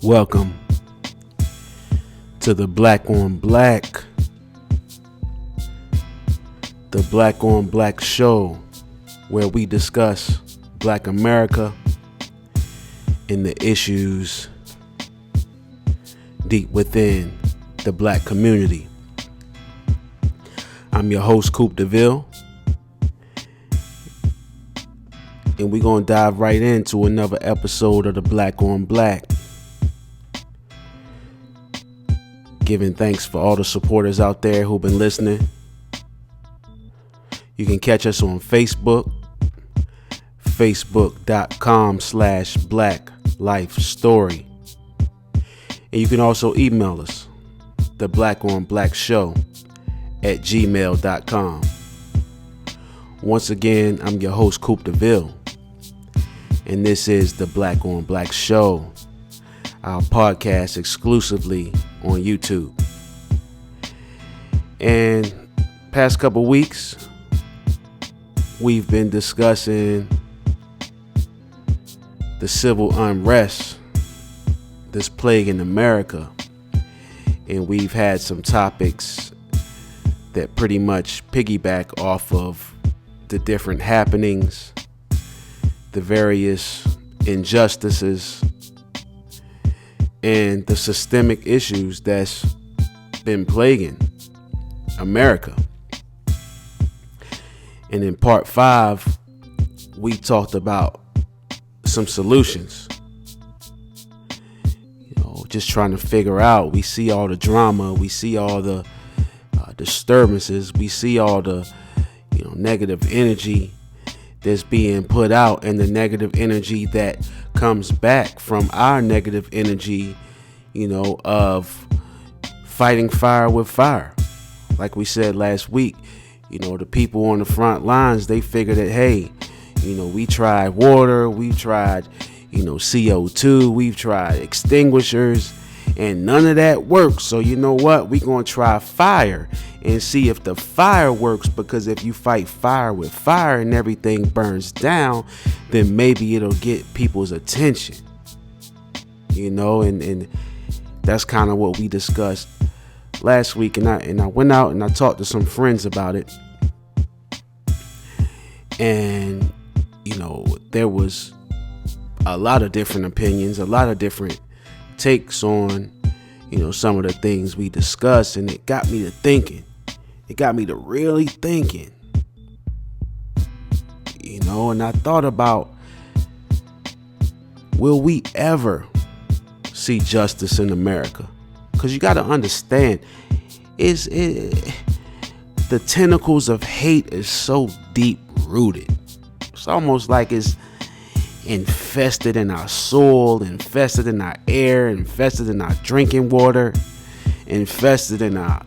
Welcome to the Black on Black show, where we discuss Black America and the issues deep within the Black community. I'm your host, Coopdavill, and we're going to dive right into another episode of the Black on Black. Giving thanks for all the supporters out there who've been listening. You can catch us on Facebook, facebook.com/Black Life Story. And you can also email us, the Black on Black Show @gmail.com. Once again, I'm your host, Coopdavill, and this is the Black on Black Show, our podcast exclusively on YouTube. And past couple weeks, we've been discussing the civil unrest that's plaguing America, and we've had some topics that pretty much piggyback off of the different happenings, the various injustices, and the systemic issues that's been plaguing America. And in part 5, we talked about some solutions. Just trying to figure out, we see all the drama, we see all the disturbances, we see all the negative energy that's being put out, and the negative energy that comes back from our negative energy, of fighting fire with fire. Like we said last week, the people on the front lines, they figured that, hey, we tried water, we tried, CO2, we've tried extinguishers, and none of that works. So you know what? We're going to try fire and see if the fire works, because if you fight fire with fire and everything burns down, then maybe it'll get people's attention. And that's kind of what we discussed last week. And I went out and I talked to some friends about it. And, there was a lot of different opinions, a lot of different takes on, some of the things we discussed. And it got me to thinking. It got me to really thinking. And I thought about, will we ever see justice in America? Because you got to understand, the tentacles of hate is so deep rooted. It's almost like it's infested in our soil, infested in our air, infested in our drinking water, infested in our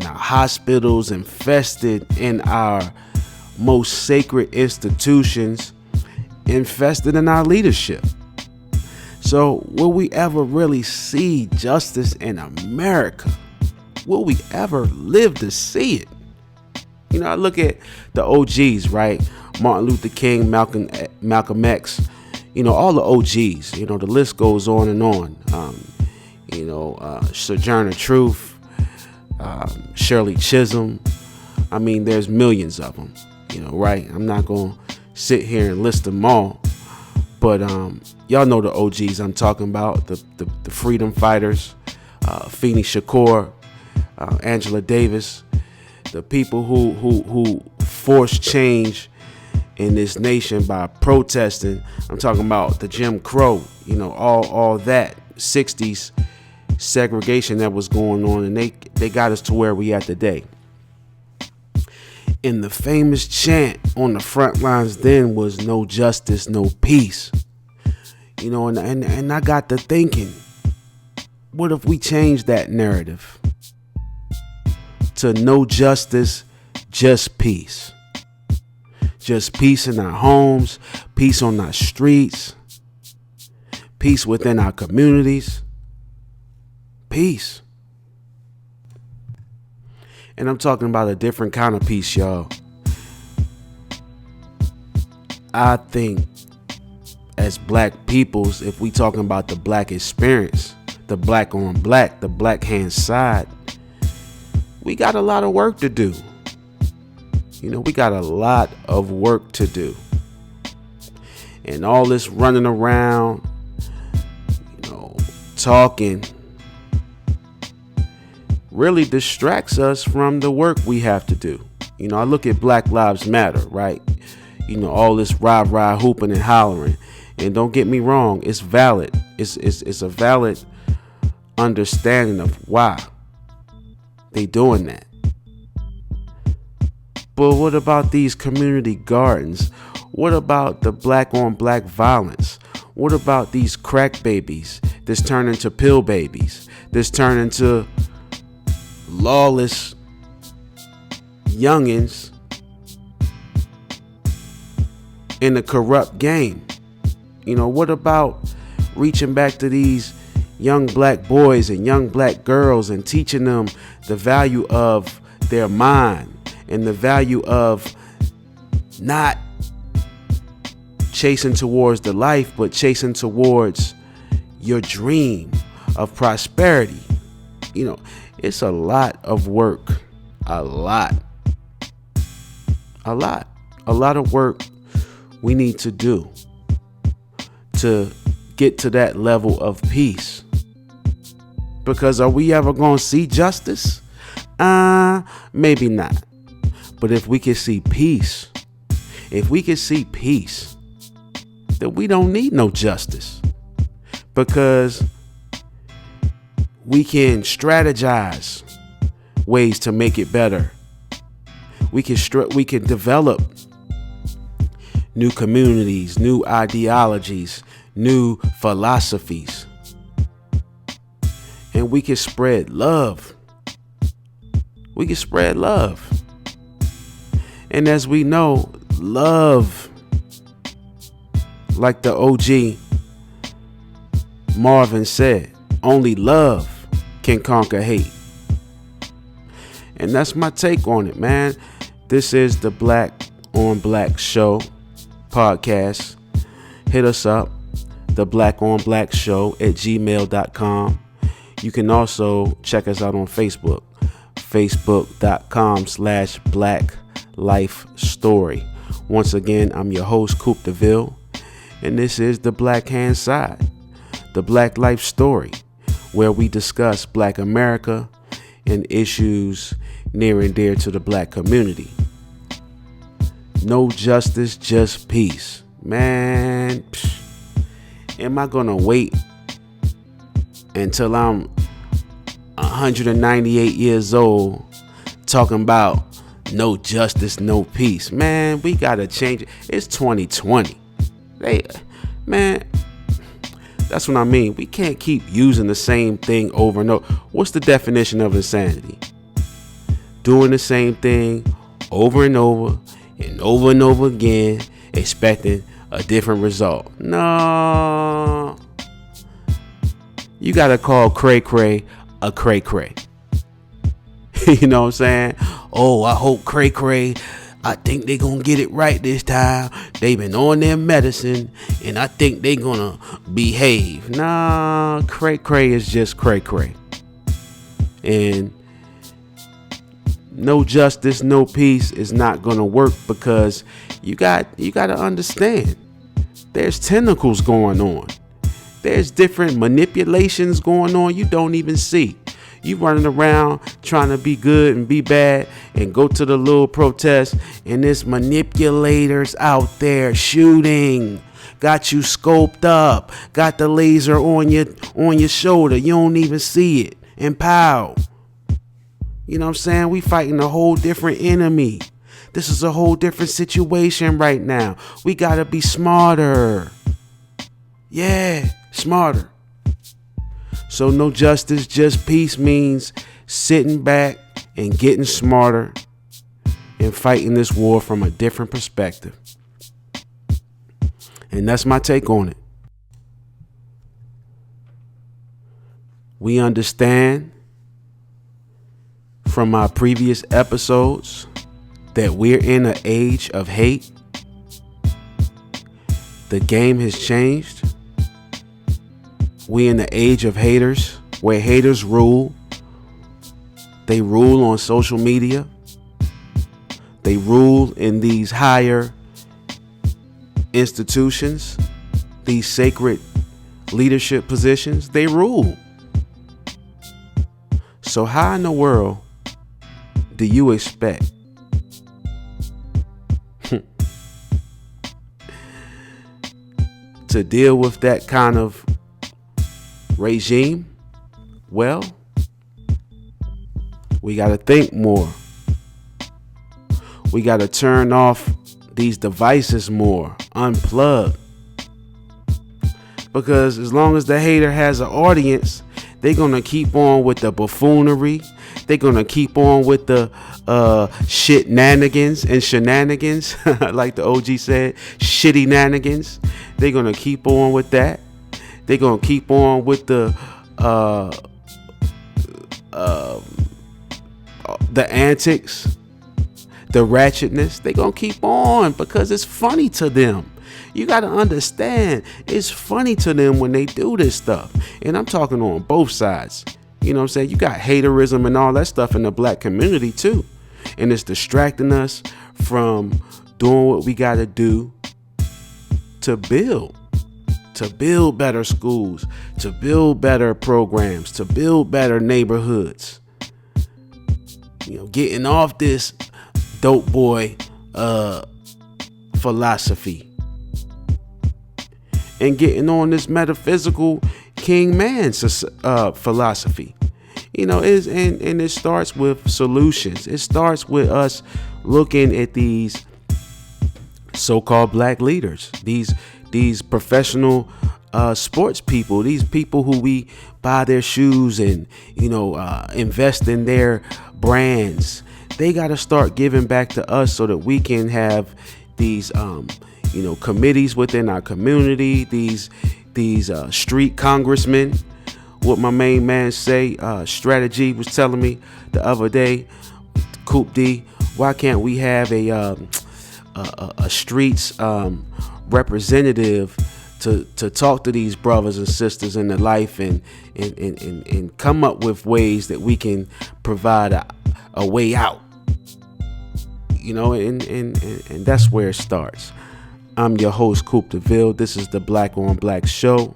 hospitals, infested in our most sacred institutions, infested in our leadership. So will we ever really see justice in America? Will we ever live to see it? I look at the OGs, right? Martin Luther King, Malcolm X, all the OGs, the list goes on and on. Sojourner Truth, Shirley Chisholm. There's millions of them, right? I'm not going to sit here and list them all. But y'all know the OGs I'm talking about, the freedom fighters, Afeni Shakur, Angela Davis, the people who forced change in this nation by protesting. I'm talking about the Jim Crow, all that 60s segregation that was going on, and they got us to where we at today. And the famous chant on the front lines then was no justice, no peace. And I got to thinking, what if we change that narrative to no justice, just peace? Just peace in our homes, peace on our streets, peace within our communities, peace. And I'm talking about a different kind of peace, y'all. I think as black peoples, if we talking about the black experience, the black on black, the black hand side, we got a lot of work to do. We got a lot of work to do. And all this running around, talking, really distracts us from the work we have to do. I look at Black Lives Matter, right? All this rah-rah hooping and hollering. And don't get me wrong, it's valid. It's a valid understanding of why they doing that. But what about these community gardens? What about the black on black violence? What about these crack babies that's turn into pill babies, that's turn into lawless youngins in a corrupt game? What about reaching back to these young black boys and young black girls and teaching them the value of their mind and the value of not chasing towards the life, but chasing towards your dream of prosperity? It's a lot of work. A lot of work we need to do to get to that level of peace. Because are we ever going to see justice? Maybe not. But if we can see peace, then we don't need no justice. Because we can strategize ways to make it better. We can develop new communities, new ideologies, new philosophies. And we can spread love. And as we know, love, like the OG Marvin said, only love can conquer hate. And that's my take on it, man. This is the Black on Black Show podcast. Hit us up, the Black on Black Show at gmail.com. You can also check us out on Facebook, facebook.com/Black Life Story. Once again, I'm your host, Coopdavill, and this is the Black Hand Side, the Black Life Story, where we discuss Black America and issues near and dear to the Black community. No justice, just peace. Man, am I gonna wait until I'm 198 years old talking about no justice, no peace? Man, we gotta change it. It's 2020. Man, that's what I mean. We can't keep using the same thing over and over. What's the definition of insanity? Doing the same thing over and over and over and over again, expecting a different result. No. You gotta call cray cray a cray cray. You know what I'm saying? Oh, I hope cray cray, I think they gonna get it right this time. They been on their medicine and I think they gonna behave. Nah, cray cray is just cray cray. And no justice, no peace is not gonna work, because you gotta understand, there's tentacles going on. There's different manipulations going on you don't even see. You running around trying to be good and be bad and go to the little protest, and there's manipulators out there shooting. Got you scoped up, got the laser on your shoulder. You don't even see it. And pow. You know what I'm saying? We fighting a whole different enemy. This is a whole different situation right now. We gotta be smarter. Yeah, smarter. So no justice, just peace means sitting back and getting smarter and fighting this war from a different perspective. And that's my take on it. We understand from our previous episodes that we're in an age of hate. The game has changed. We in the age of haters, where haters rule. They rule on social media. They rule in these higher institutions, these sacred leadership positions. They rule. So how in the world do you expect to deal with that kind of regime? Well, we got to think more. We got to turn off these devices more, unplug. Because as long as the hater has an audience, they're going to keep on with the buffoonery. They're going to keep on with the shit-nanigans and shenanigans, like the OG said, shitty-nanigans. They're going to keep on with that. They're going to keep on with the antics, the ratchetness. They're going to keep on because it's funny to them. You got to understand, it's funny to them when they do this stuff. And I'm talking on both sides. You know what I'm saying? You got haterism and all that stuff in the black community too. And it's distracting us from doing what we got to do to build better schools, to build better programs, to build better neighborhoods. You know, getting off this dope boy philosophy and getting on this metaphysical King Man's philosophy. You know, and it starts with solutions. It starts with us looking at these so-called black leaders, these professional sports people, these people who we buy their shoes and, you know, invest in their brands. They got to start giving back to us so that we can have these you know, committees within our community, these street congressmen. What my main man say, Strategy was telling me the other day, Coopdavill, why can't we have a streets representative to talk to these brothers and sisters in their life and come up with ways that we can provide a way out. You know, and that's where it starts. I'm your host, Coopdavill. This is the Black on Black Show,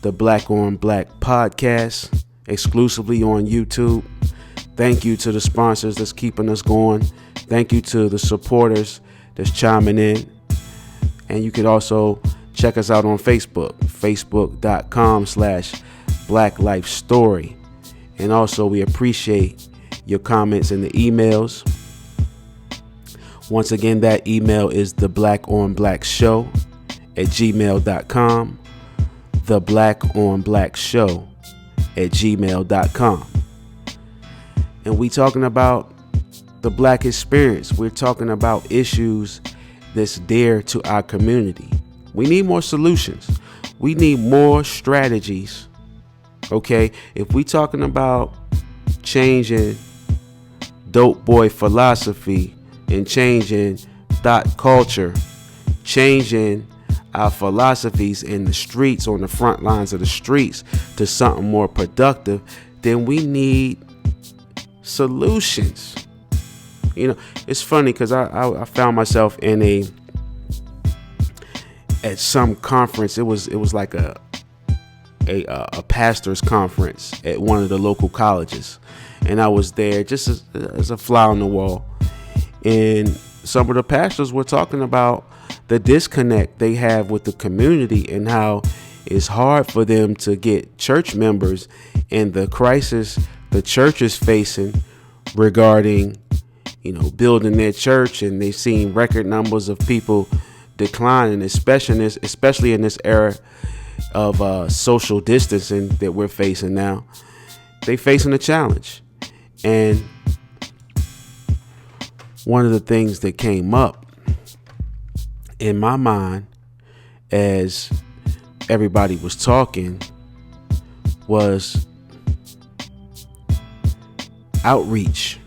the Black on Black podcast, exclusively on YouTube. Thank you to the sponsors that's keeping us going. Thank you to the supporters that's chiming in. And you can also check us out on Facebook, facebook.com/Black Life Story. And also, we appreciate your comments in the emails. Once again, that email is theblaconblackshow@gmail.com. theblaconblackshow@gmail.com. And we talking about the black experience. We're talking about issues that's dear to our community. We need more solutions. We need more strategies. Okay, if we talking about changing dope boy philosophy and changing thought culture, changing our philosophies in the streets, on the front lines of the streets, to something more productive, then we need solutions. You know, it's funny because I found myself at some conference. It was like a pastor's conference at one of the local colleges, and I was there just as a fly on the wall. And some of the pastors were talking about the disconnect they have with the community and how it's hard for them to get church members and the crisis the church is facing regarding, you know, building their church. And they've seen record numbers of people declining, especially in this era of social distancing that we're facing now. They facing a challenge. And one of the things that came up in my mind as everybody was talking was outreach,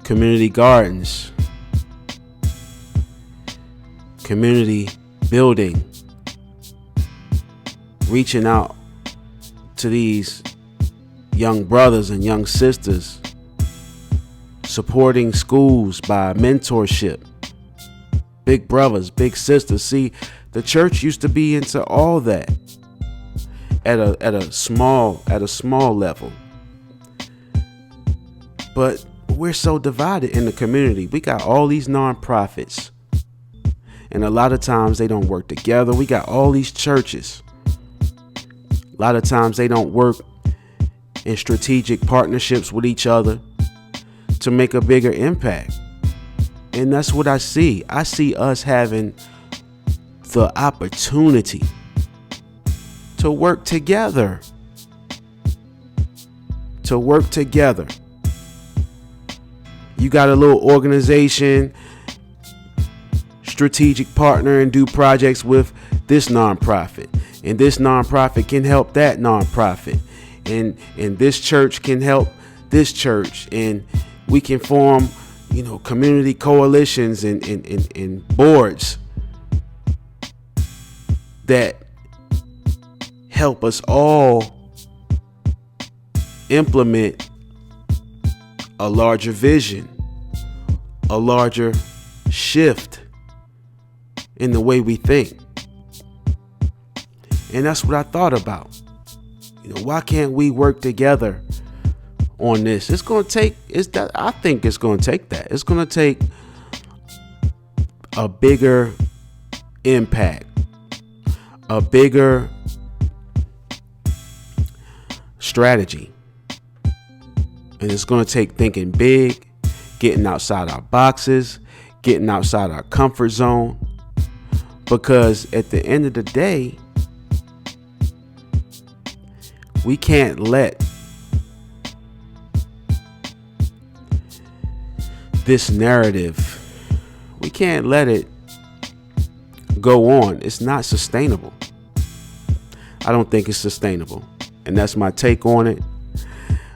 community gardens, community building, reaching out to these young brothers and young sisters, supporting schools by mentorship, big brothers, big sisters. See, the church used to be into all that at a small level. But we're so divided in the community. We got all these nonprofits, and a lot of times they don't work together. We got all these churches. A lot of times they don't work in strategic partnerships with each other to make a bigger impact. And that's what I see. I see us having the opportunity to work together. To work together. You got a little organization, strategic partner, and do projects with this nonprofit. And this nonprofit can help that nonprofit. And this church can help this church. And we can form, community coalitions and boards that help us all implement a larger vision, a larger shift in the way we think. And that's what I thought about. Why can't we work together on this? I think it's going to take that. It's going to take a bigger impact, a bigger strategy. And it's going to take thinking big, getting outside our boxes, getting outside our comfort zone. Because at the end of the day, we can't let this narrative, we can't let it go on. It's not sustainable. I don't think it's sustainable. And that's my take on it.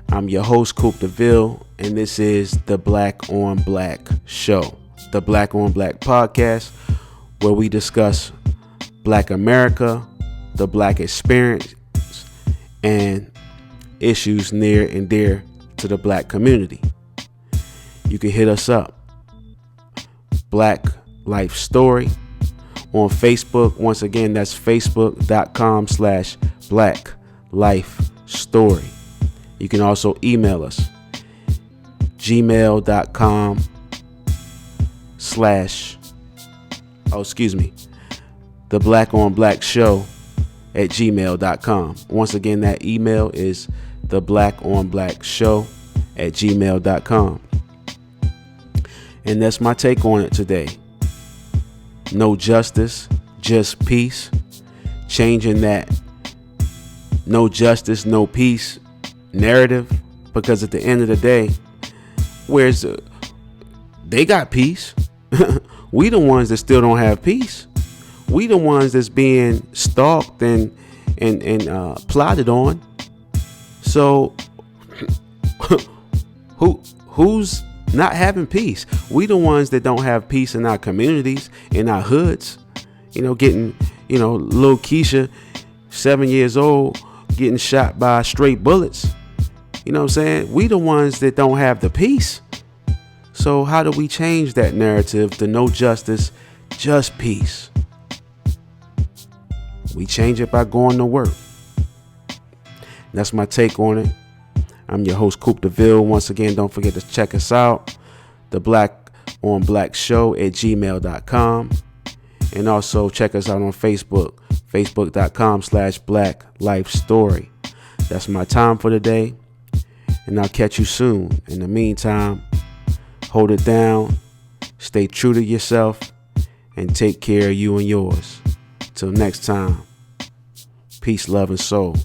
I'm your host, Coopdavill, and this is the Black on Black Show, the Black on Black podcast, where we discuss Black America, the Black experience, and issues near and dear to the Black community. You can hit us up, Black Life Story, on Facebook. Once again, that's facebook.com/Black Life Story. You can also email us, gmail.com/ the Black on Black Show at gmail.com. Once again, that email is the Black on Black Show at gmail.com. And that's my take on it today. No justice, just peace. Changing that no justice, no peace narrative, because at the end of the day, they got peace. We the ones that still don't have peace. We the ones that's being stalked and plotted on. So who's not having peace? We the ones that don't have peace in our communities, in our hoods. Getting little Keisha, 7 years old, getting shot by straight bullets. You know what I'm saying? We the ones that don't have the peace. So how do we change that narrative to no justice, just peace? We change it by going to work. That's my take on it. I'm your host, Coopdavill. Once again, don't forget to check us out, the Black on Black Show at gmail.com. And also check us out on Facebook, facebook.com/Black Life Story. That's my time for today. And I'll catch you soon. In the meantime, hold it down, stay true to yourself, and take care of you and yours. Till next time, peace, love, and soul.